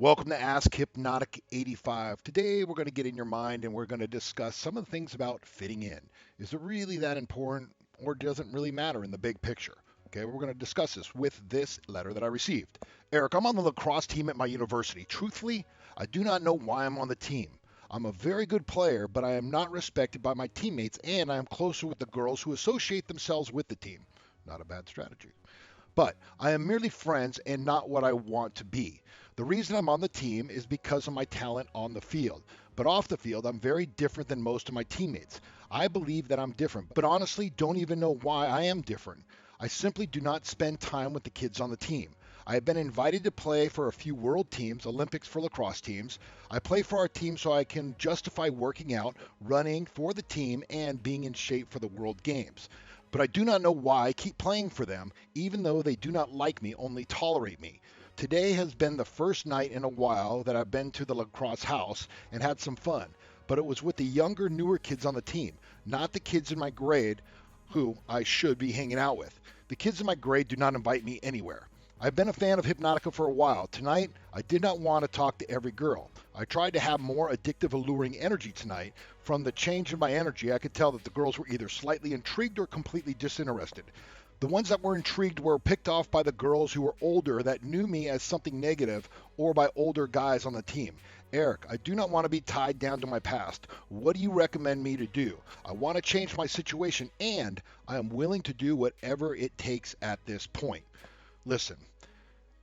Welcome to Ask Hypnotic 85. Today we're going to get in your mind and we're going to discuss some of the things about fitting in. Is it really that important or does it really matter in the big picture? Okay, we're going to discuss this with this letter that I received. Eric, I'm on the lacrosse team at my university. Truthfully, I do not know why I'm on the team. I'm a very good player, but I am not respected by my teammates and I am closer with the girls who associate themselves with the team. Not a bad strategy. But I am merely friends and not what I want to be. The reason I'm on the team is because of my talent on the field. But off the field, I'm very different than most of my teammates. I believe that I'm different, but honestly don't even know why I am different. I simply do not spend time with the kids on the team. I have been invited to play for a few world teams, Olympics for lacrosse teams. I play for our team so I can justify working out, running for the team, and being in shape for the world games. But I do not know why I keep playing for them, even though they do not like me, only tolerate me. Today has been the first night in a while that I've been to the lacrosse house and had some fun, but it was with the younger, newer kids on the team, not the kids in my grade who I should be hanging out with. The kids in my grade do not invite me anywhere. I've been a fan of Hypnotica for a while. Tonight, I did not want to talk to every girl. I tried to have more addictive, alluring energy tonight. From the change in my energy, I could tell that the girls were either slightly intrigued or completely disinterested. The ones that were intrigued were picked off by the girls who were older that knew me as something negative or by older guys on the team. Eric, I do not want to be tied down to my past. What do you recommend me to do? I want to change my situation and I am willing to do whatever it takes at this point. Listen,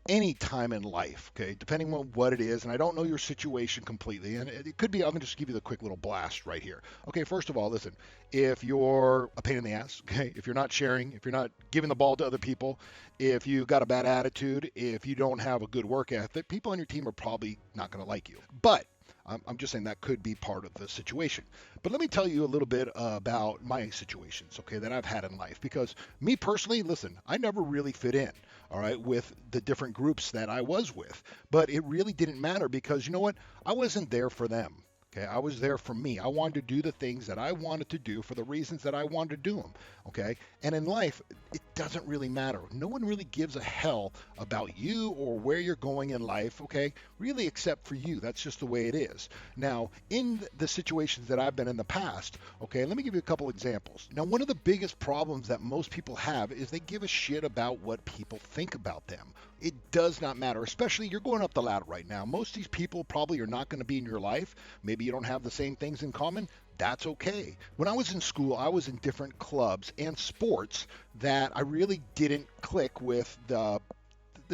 any time in life, okay, depending on what it is, and I don't know your situation completely, and it could be, I'm going to just give you the quick little blast right here. Okay, first of all, listen, if you're a pain in the ass, okay, if you're not sharing, if you're not giving the ball to other people, if you got a bad attitude, if you don't have a good work ethic, people on your team are probably not going to like you. But I'm just saying that could be part of the situation. But let me tell you a little bit about my situations, okay, that I've had in life. Because me personally, listen, I never really fit in, all right, with the different groups that I was with. But it really didn't matter because you know what? I wasn't there for them. Okay, I was there for me. I wanted to do the things that I wanted to do for the reasons that I wanted to do them. Okay, and in life, it doesn't really matter. No one really gives a hell about you or where you're going in life. Okay, really, except for you. That's just the way it is. Now, in the situations that I've been in the past, okay, let me give you a couple examples. Now, one of the biggest problems that most people have is they give a shit about what people think about them. It does not matter, especially you're going up the ladder right now. Most of these people probably are not going to be in your life. Maybe you don't have the same things in common. That's okay. When I was in school, I was in different clubs and sports that I really didn't click with the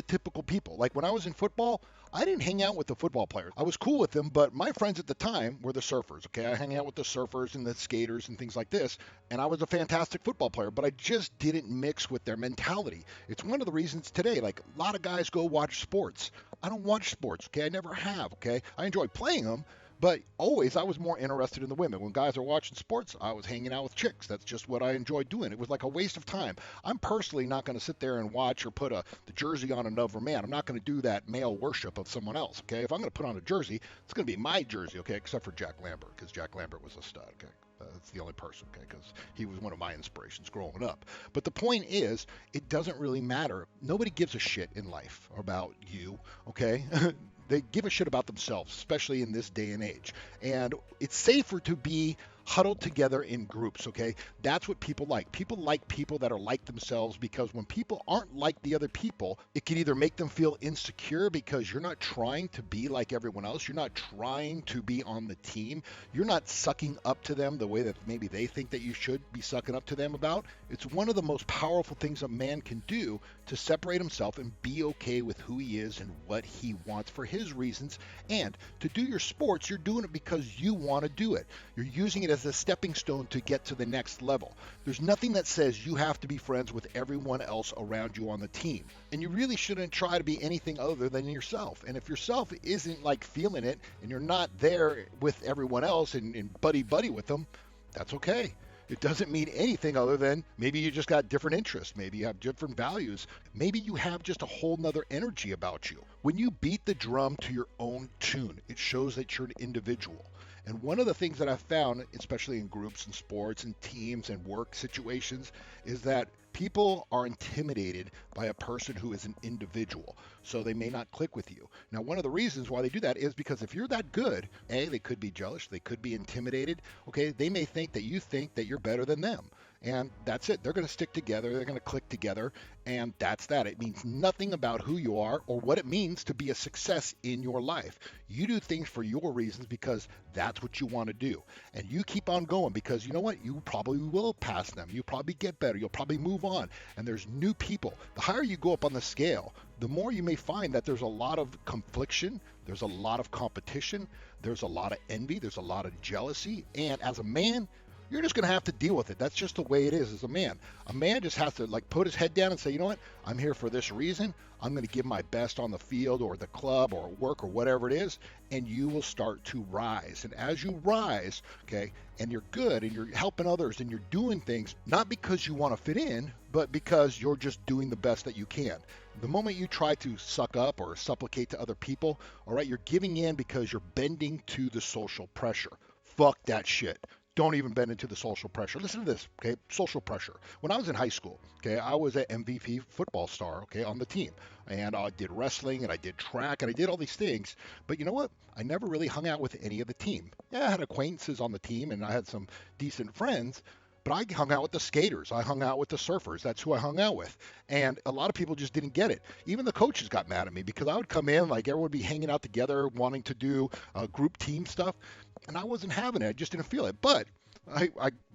typical people. Like when I was in football, I didn't hang out with the football players. I was cool with them, but my friends at the time were the surfers. Okay, I hang out with the surfers and the skaters and things like this, and I was a fantastic football player, but I just didn't mix with their mentality. It's one of the reasons today, like a lot of guys go watch sports. I don't watch sports. Okay, I never have. Okay, I enjoy playing them, but always I was more interested in the women. When guys are watching sports, I was hanging out with chicks. That's just what I enjoyed doing. It was like a waste of time. I'm personally not going to sit there and watch or put the jersey on another man. I'm not going to do that male worship of someone else. Okay, if I'm going to put on a jersey, it's going to be my jersey. Okay, except for Jack Lambert because Jack Lambert was a stud. Okay. That's the only person, okay, because he was one of my inspirations growing up. But the point is, it doesn't really matter. Nobody gives a shit in life about you, okay? They give a shit about themselves, especially in this day and age. And it's safer to be huddled together in groups, okay? That's what people like. People like people that are like themselves because when people aren't like the other people, it can either make them feel insecure because you're not trying to be like everyone else. You're not trying to be on the team. You're not sucking up to them the way that maybe they think that you should be sucking up to them about. It's one of the most powerful things a man can do to separate himself and be okay with who he is and what he wants for his reasons. And to do your sports, you're doing it because you want to do it. You're using it as a stepping stone to get to the next level. There's nothing that says you have to be friends with everyone else around you on the team. And you really shouldn't try to be anything other than yourself. And if yourself isn't like feeling it and you're not there with everyone else and buddy with them, that's okay. It doesn't mean anything other than maybe you just got different interests. Maybe you have different values. Maybe you have just a whole nother energy about you. When you beat the drum to your own tune, it shows that you're an individual. And one of the things that I've found, especially in groups and sports and teams and work situations, is that People are intimidated by a person who is an individual, so they may not click with you. Now, one of the reasons why they do that is because if you're that good, A, they could be jealous, they could be intimidated, okay? They may think that you're better than them. And that's it. They're going to stick together. They're going to click together. And that's that. It means nothing about who you are or what it means to be a success in your life. You do things for your reasons because that's what you want to do. And you keep on going because you know what? You probably will pass them. You'll probably get better. You'll probably move on. And there's new people. The higher you go up on the scale, the more you may find that there's a lot of confliction. There's a lot of competition. There's a lot of envy. There's a lot of jealousy. And as a man, you're just going to have to deal with it. That's just the way it is as a man. A man just has to like put his head down and say, you know what? I'm here for this reason. I'm going to give my best on the field or the club or work or whatever it is, and you will start to rise. And as you rise, okay, and you're good and you're helping others and you're doing things, not because you want to fit in, but because you're just doing the best that you can. The moment you try to suck up or supplicate to other people, all right, you're giving in because you're bending to the social pressure. Fuck that shit. Don't even bend into the social pressure. Listen to this, okay? Social pressure. When I was in high school, okay, I was an MVP football star, okay, on the team. And I did wrestling and I did track and I did all these things. But you know what? I never really hung out with any of the team. Yeah, I had acquaintances on the team and I had some decent friends. But I hung out with the skaters. I hung out with the surfers. That's who I hung out with. And a lot of people just didn't get it. Even the coaches got mad at me because I would come in, like everyone would be hanging out together, wanting to do group team stuff. And I wasn't having it. I just didn't feel it. But I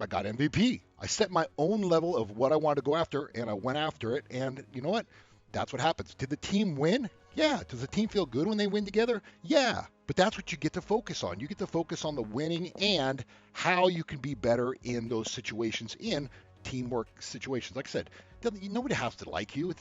got MVP. I set my own level of what I wanted to go after, and I went after it. And you know what? That's what happens. Did the team win? Yeah. Does the team feel good when they win together? Yeah. But that's what you get to focus on. You get to focus on the winning and how you can be better in those situations, in teamwork situations. Like I said, nobody has to like you.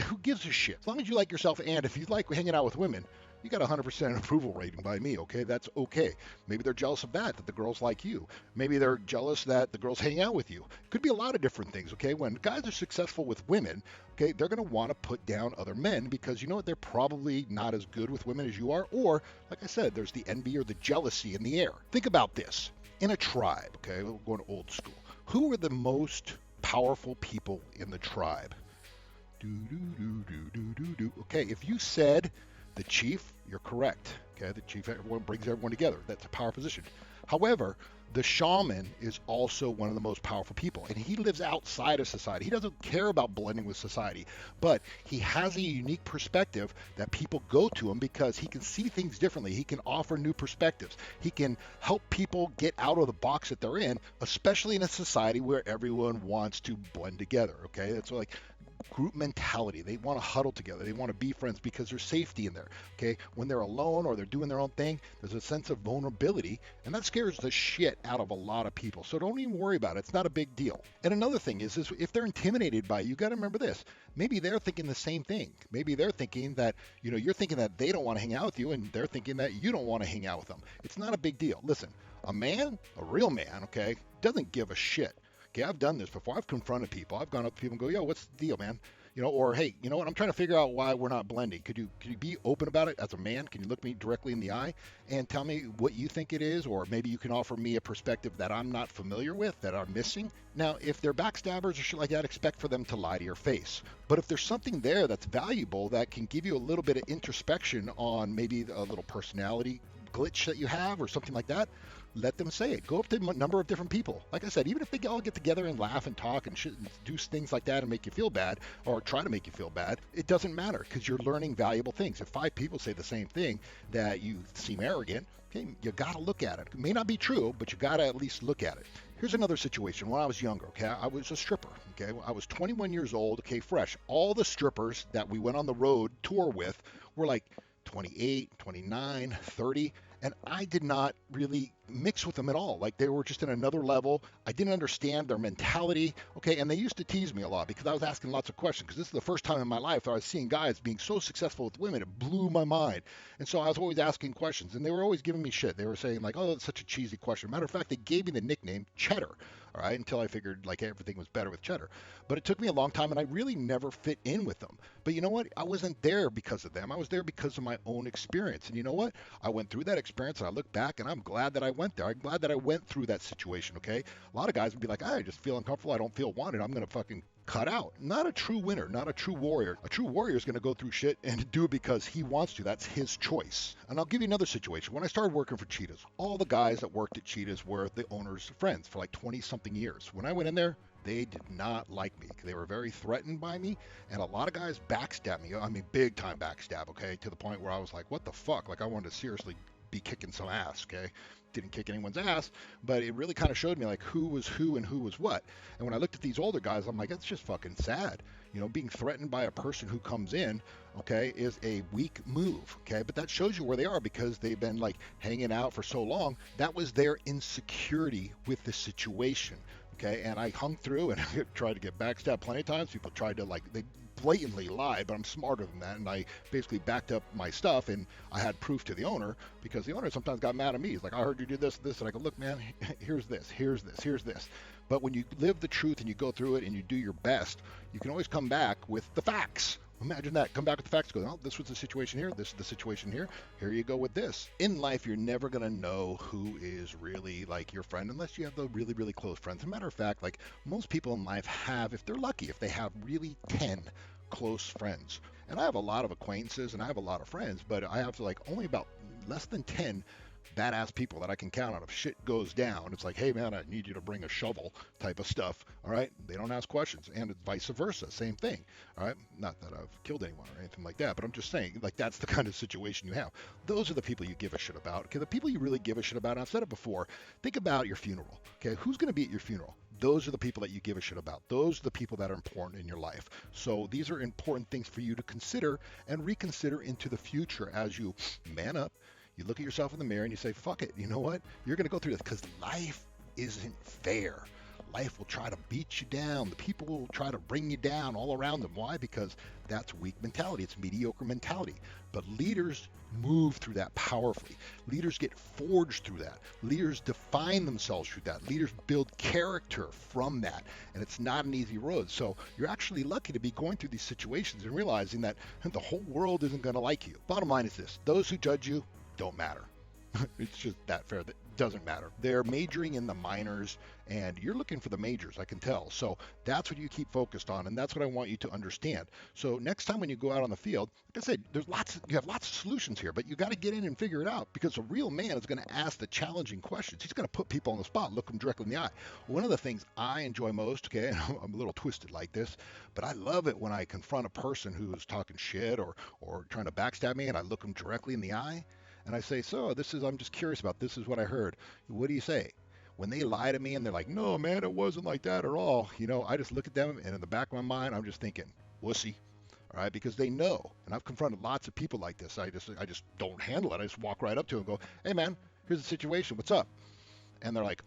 Who gives a shit? As long as you like yourself, and if you like hanging out with women, you got a 100% approval rating by me, okay? That's okay. Maybe they're jealous of that the girls like you. Maybe they're jealous that the girls hang out with you. Could be a lot of different things, okay? When guys are successful with women, okay, they're going to want to put down other men because you know what? They're probably not as good with women as you are. Or, like I said, there's the envy or the jealousy in the air. Think about this. In a tribe, okay, we're going old school. Who are the most powerful people in the tribe? Okay, if you said the chief, you're correct. Okay, the chief, everyone brings everyone together. That's a power position. However, the shaman is also one of the most powerful people, and he lives outside of society. He doesn't care about blending with society, but he has a unique perspective that people go to him because he can see things differently. He can offer new perspectives. He can help people get out of the box that they're in, especially in a society where everyone wants to blend together. Okay, that's like group mentality. They want to huddle together. They want to be friends because there's safety in there. Okay, when they're alone or they're doing their own thing, there's a sense of vulnerability, and that scares the shit out of a lot of people. So don't even worry about it. It's not a big deal. And another thing is if they're intimidated by you, got to remember this. Maybe they're thinking the same thing. Maybe they're thinking that, you know, you're thinking that they don't want to hang out with you, and they're thinking that you don't want to hang out with them. It's not a big deal. Listen, a man, a real man, okay, doesn't give a shit. Okay, I've done this before. I've confronted people. I've gone up to people and go, yo, what's the deal, man? You know, or hey, you know what? I'm trying to figure out why we're not blending. Could you be open about it as a man? Can you look me directly in the eye and tell me what you think it is? Or maybe you can offer me a perspective that I'm not familiar with, that I'm missing. Now, if they're backstabbers or shit like that, expect for them to lie to your face. But if there's something there that's valuable that can give you a little bit of introspection on maybe a little personality glitch that you have or something like that, let them say it. Go up to a number of different people. Like I said, even if they all get together and laugh and talk and do things like that and make you feel bad or try to make you feel bad, it doesn't matter because you're learning valuable things. If 5 people say the same thing, that you seem arrogant, okay, you got to look at it. It may not be true, but you got to at least look at it. Here's another situation. When I was younger, okay, I was a stripper, okay? I was 21 years old, okay, fresh. All the strippers that we went on the road tour with were like 28, 29, 30, and I did not really mix with them at all. Like they were just in another level. I didn't understand their mentality. Okay, and they used to tease me a lot because I was asking lots of questions because this is the first time in my life that I was seeing guys being so successful with women. It blew my mind. And so I was always asking questions, and they were always giving me shit. They were saying like, oh, that's such a cheesy question. Matter of fact, they gave me the nickname Cheddar. All right, until I figured like everything was better with Cheddar. But it took me a long time, and I really never fit in with them. But you know what? I wasn't there because of them. I was there because of my own experience. And you know what? I went through that experience, and I look back, and I'm glad that I went there. I'm glad that I went through that situation, okay? A lot of guys would be like, I just feel uncomfortable. I don't feel wanted. I'm going to fucking cut out. Not a true winner, not a true warrior. A true warrior is going to go through shit and do it because he wants to. That's his choice. And I'll give you another situation. When I started working for Cheetahs, all the guys that worked at Cheetahs were the owner's friends for like 20 something years. When I went in there, they did not like me. They were very threatened by me, and a lot of guys backstabbed me. I mean, big time backstab, okay, to the point where I was like, what the fuck? Like, I wanted to seriously be kicking some ass, okay? Didn't kick anyone's ass, but it really kind of showed me like who was who and who was what. And when I looked at these older guys, I'm like, that's just fucking sad. You know, being threatened by a person who comes in, okay, is a weak move, okay? But that shows you where they are because they've been like hanging out for so long. That was their insecurity with the situation. Okay, and I hung through and tried to get backstabbed plenty of times. People tried to they blatantly lied, but I'm smarter than that. And I basically backed up my stuff, and I had proof to the owner because the owner sometimes got mad at me. He's like, I heard you do this, this. And I go, look, man, here's this, here's this, here's this. But when you live the truth and you go through it and you do your best, you can always come back with the facts. Imagine that. Come back with the facts. Go, oh, this was the situation here. This is the situation here. Here you go with this. In life, you're never going to know who is really like your friend unless you have the really, really close friends. As a matter of fact, like most people in life have, if they're lucky, if they have really 10 close friends. And I have a lot of acquaintances and I have a lot of friends, but I have like only about less than 10 badass people that I can count on. If shit goes down, it's like, hey man, I need you to bring a shovel type of stuff. All right. They don't ask questions, and vice versa. Same thing. All right. Not that I've killed anyone or anything like that, but I'm just saying, like, that's the kind of situation you have. Those are the people you give a shit about. Okay. The people you really give a shit about. I've said it before. Think about your funeral. Okay. Who's going to be at your funeral? Those are the people that you give a shit about. Those are the people that are important in your life. So these are important things for you to consider and reconsider into the future as you man up. You look at yourself in the mirror and you say, fuck it. You know what? You're going to go through this because life isn't fair. Life will try to beat you down. The people will try to bring you down all around them. Why? Because that's weak mentality. It's mediocre mentality. But leaders move through that powerfully. Leaders get forged through that. Leaders define themselves through that. Leaders build character from that. And it's not an easy road. So you're actually lucky to be going through these situations and realizing that the whole world isn't going to like you. Bottom line is this. Those who judge you don't matter. It's just that fair. That doesn't matter. They're majoring in the minors, and you're looking for the majors, I can tell. So that's what you keep focused on, and that's what I want you to understand. So next time when you go out on the field, like I said, you have lots of solutions here, but you got to get in and figure it out, because a real man is going to ask the challenging questions. He's going to put people on the spot, look them directly in the eye. One of the things I enjoy most, okay, and I'm a little twisted like this, but I love it when I confront a person who's talking shit or trying to backstab me, and I look them directly in the eye. And I say, so I'm just curious about, this is what I heard. What do you say? When they lie to me and they're like, no, man, it wasn't like that at all. I just look at them, and in the back of my mind, I'm just thinking, wussy. All right, because they know. And I've confronted lots of people like this. I just don't handle it. I just walk right up to them and go, hey, man, here's the situation. What's up? And they're like,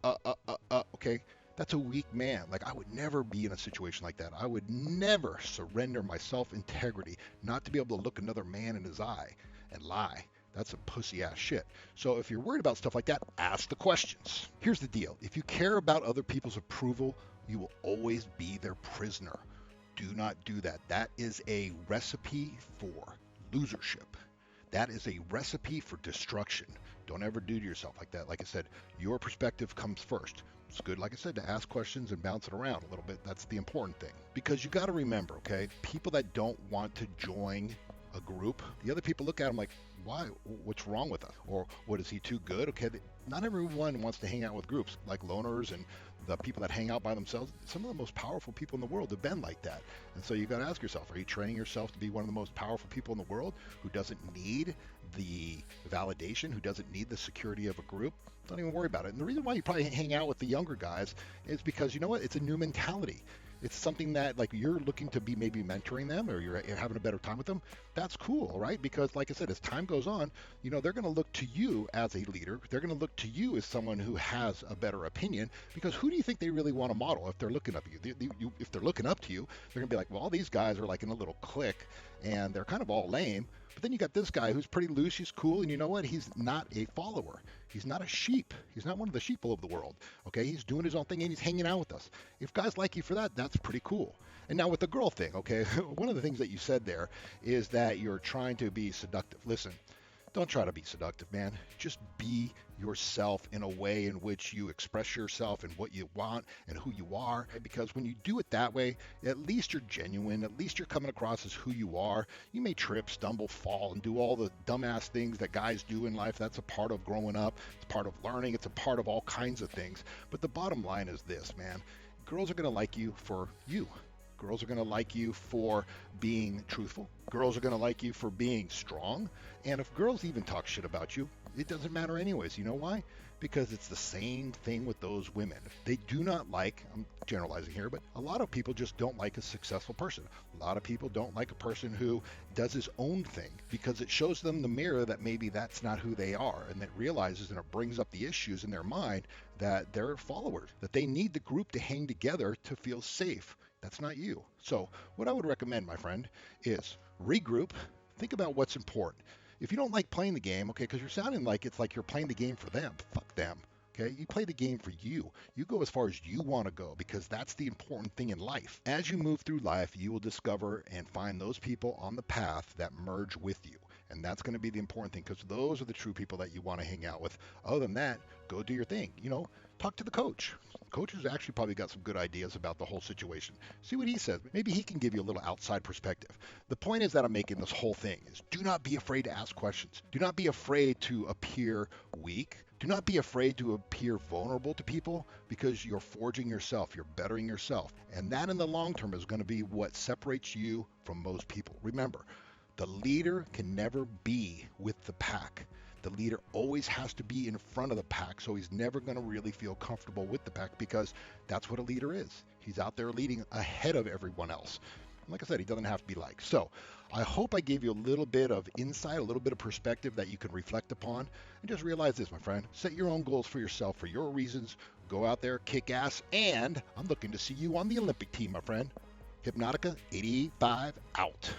okay. That's a weak man. Like, I would never be in a situation like that. I would never surrender my self-integrity not to be able to look another man in his eye and lie. That's some pussy ass shit. So if you're worried about stuff like that, ask the questions. Here's the deal. If you care about other people's approval, you will always be their prisoner. Do not do that. That is a recipe for losership. That is a recipe for destruction. Don't ever do to yourself like that. Like I said, your perspective comes first. It's good, like I said, to ask questions and bounce it around a little bit. That's the important thing. Because you got to remember, okay, people that don't want to join a group, the other people look at them like, why? What's wrong with us? Or what, is he too good? Okay, not everyone wants to hang out with groups like loners and the people that hang out by themselves. Some of the most powerful people in the world have been like that. And so you got to ask yourself, are you training yourself to be one of the most powerful people in the world who doesn't need the validation, who doesn't need the security of a group? Don't even worry about it. And the reason why you probably hang out with the younger guys is because, you know what? It's a new mentality. It's something that, like, you're looking to be maybe mentoring them, or you're having a better time with them. That's cool, right? Because, like I said, as time goes on, they're going to look to you as a leader. They're going to look to you as someone who has a better opinion, because who do you think they really want to model if they're looking up to you? If they're looking up to you, they're going to be like, well, all these guys are like in a little clique, and they're kind of all lame. But then you got this guy who's pretty loose, he's cool, and you know what? He's not a follower. He's not a sheep. He's not one of the sheep all over the world. Okay, he's doing his own thing, and he's hanging out with us. If guys like you for that, that's pretty cool. And now with the girl thing, okay, one of the things that you said there is that you're trying to be seductive. Listen, Don't try to be seductive, man. Just be yourself in a way in which you express yourself and what you want and who you are. Because when you do it that way, at least you're genuine. At least you're coming across as who you are. You may trip, stumble, fall, and do all the dumbass things that guys do in life. That's a part of growing up. It's part of learning. It's a part of all kinds of things. But the bottom line is this, man. Girls are going to like you for you. Girls are going to like you for being truthful. Girls are going to like you for being strong. And if girls even talk shit about you, it doesn't matter anyways. You know why? Because it's the same thing with those women. They do not like, I'm generalizing here, but a lot of people just don't like a successful person. A lot of people don't like a person who does his own thing because it shows them the mirror that maybe that's not who they are, and that realizes and it brings up the issues in their mind that they're followers, that they need the group to hang together to feel safe. That's not you. So what I would recommend, my friend, is regroup, think about what's important. If you don't like playing the game, okay, because you're sounding like it's like you're playing the game for them. Fuck them. Okay, you play the game for you. You go as far as you want to go because that's the important thing in life. As you move through life, you will discover and find those people on the path that merge with you. And that's going to be the important thing because those are the true people that you want to hang out with. Other than that, go do your thing. Talk to the coach. The coach has actually probably got some good ideas about the whole situation. See what he says. Maybe he can give you a little outside perspective. The point is that I'm making this whole thing is do not be afraid to ask questions. Do not be afraid to appear weak. Do not be afraid to appear vulnerable to people because you're forging yourself, you're bettering yourself. And that in the long term is going to be what separates you from most people. Remember, the leader can never be with the pack. The leader always has to be in front of the pack, so he's never going to really feel comfortable with the pack because that's what a leader is. He's out there leading ahead of everyone else. Like I said, he doesn't have to be liked. So I hope I gave you a little bit of insight, a little bit of perspective that you can reflect upon. And just realize this, my friend. Set your own goals for yourself, for your reasons. Go out there, kick ass, and I'm looking to see you on the Olympic team, my friend. Hypnotica 85 out.